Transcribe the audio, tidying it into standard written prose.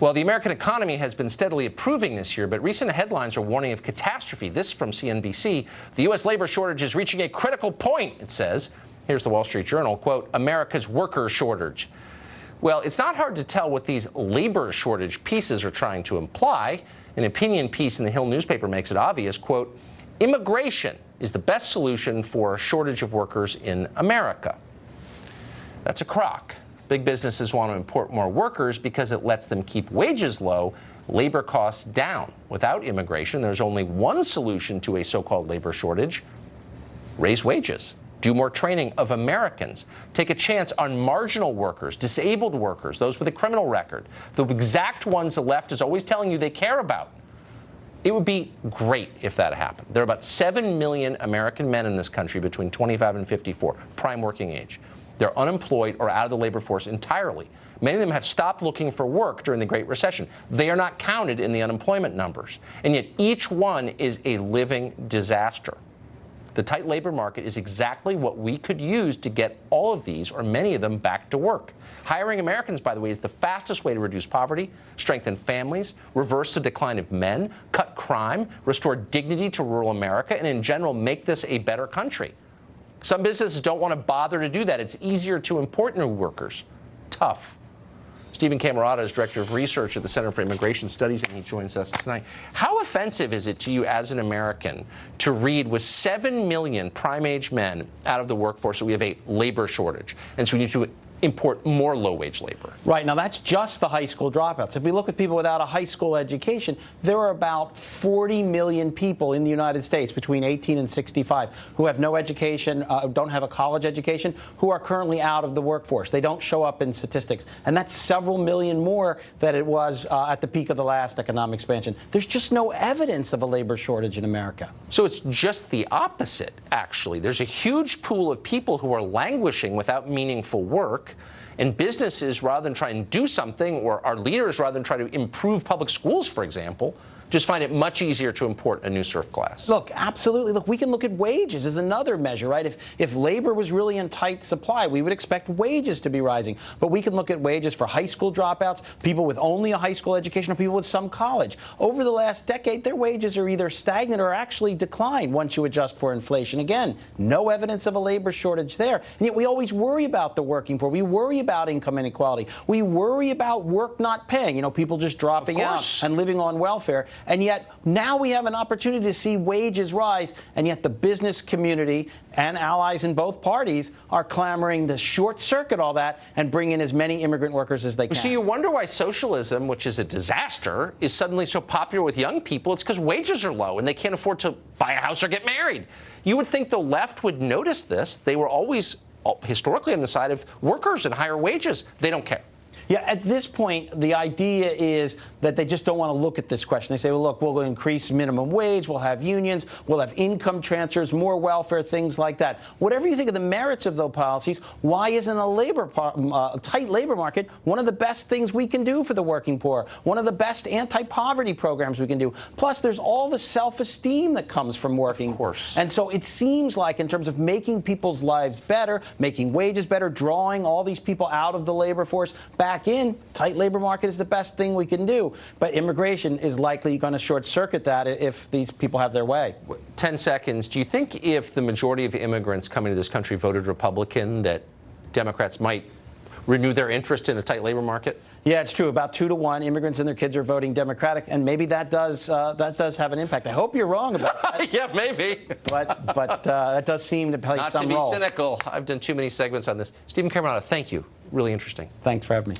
Well, the American economy has been steadily improving this year, but recent headlines are warning of catastrophe. This from CNBC. The U.S. labor shortage is reaching a critical point, it says. Here's the Wall Street Journal, quote, America's worker shortage. Well, it's not hard to tell what these labor shortage pieces are trying to imply. An opinion piece in the Hill newspaper makes it obvious, quote, immigration is the best solution for a shortage of workers in America. That's a crock. Big businesses want to import more workers because it lets them keep wages low, labor costs down. Without immigration, there's only one solution to a so-called labor shortage: raise wages. Do more training of Americans. Take a chance on marginal workers, disabled workers, those with a criminal record, the exact ones the left is always telling you they care about. It would be great if that happened. There are about 7 million American men in this country between 25 and 54, prime working age. They're unemployed or out of the labor force entirely. Many of them have stopped looking for work during the Great Recession. They are not counted in the unemployment numbers. And yet each one is a living disaster. The tight labor market is exactly what we could use to get all of these, or many of them, back to work. Hiring Americans, by the way, is the fastest way to reduce poverty, strengthen families, reverse the decline of men, cut crime, restore dignity to rural America, and in general make this a better country. Some businesses don't want to bother to do that. It's easier to import new workers. Tough. Stephen Camarota is Director of Research at the Center for Immigration Studies, and he joins us tonight. How offensive is it to you as an American to read with 7 million prime-age men out of the workforce that we have a labor shortage, and so we need to import more low-wage labor? Right. Now, that's just the high school dropouts. If we look at people without a high school education, there are about 40 million people in the United States between 18 and 65 who have no education, don't have a college education, who are currently out of the workforce. They don't show up in statistics. And that's several million more than it was at the peak of the last economic expansion. There's just no evidence of a labor shortage in America. So it's just the opposite, actually. There's a huge pool of people who are languishing without meaningful work. And businesses, rather than try and do something, or our leaders, rather than try to improve public schools, for example, just find it much easier to import a new serf class. Look, absolutely. Look, we can look at wages as another measure, right? If labor was really in tight supply, we would expect wages to be rising. But we can look at wages for high school dropouts, people with only a high school education, or people with some college. Over the last decade, their wages are either stagnant or actually declined once you adjust for inflation. Again, no evidence of a labor shortage there. And yet we always worry about the working poor. We worry about income inequality. We worry about work not paying, you know, people just dropping out and living on welfare. And yet now we have an opportunity to see wages rise, and yet the business community and allies in both parties are clamoring to short-circuit all that and bring in as many immigrant workers as they can. So you wonder why socialism, which is a disaster, is suddenly so popular with young people. It's because wages are low and they can't afford to buy a house or get married. You would think the left would notice this. They were always historically on the side of workers and higher wages. They don't care. Yeah, at this point, the idea is that they just don't want to look at this question. They say, well, look, we'll increase minimum wage, we'll have unions, we'll have income transfers, more welfare, things like that. Whatever you think of the merits of those policies, why isn't a tight labor market one of the best things we can do for the working poor, one of the best anti-poverty programs we can do? Plus, there's all the self-esteem that comes from working. Of course. And so it seems like in terms of making people's lives better, making wages better, drawing all these people out of the labor force back in, tight labor market is the best thing we can do. But immigration is likely going to short-circuit that if these people have their way. 10 seconds. Do you think if the majority of immigrants coming to this country voted Republican, that Democrats might renew their interest in a tight labor market? Yeah, it's true. About 2 to 1, immigrants and their kids are voting Democratic, and maybe that does have an impact. I hope you're wrong about that. Yeah, maybe. But that does seem to play some role. Not to be cynical. I've done too many segments on this. Stephen Camarota, thank you. Really interesting. Thanks for having me.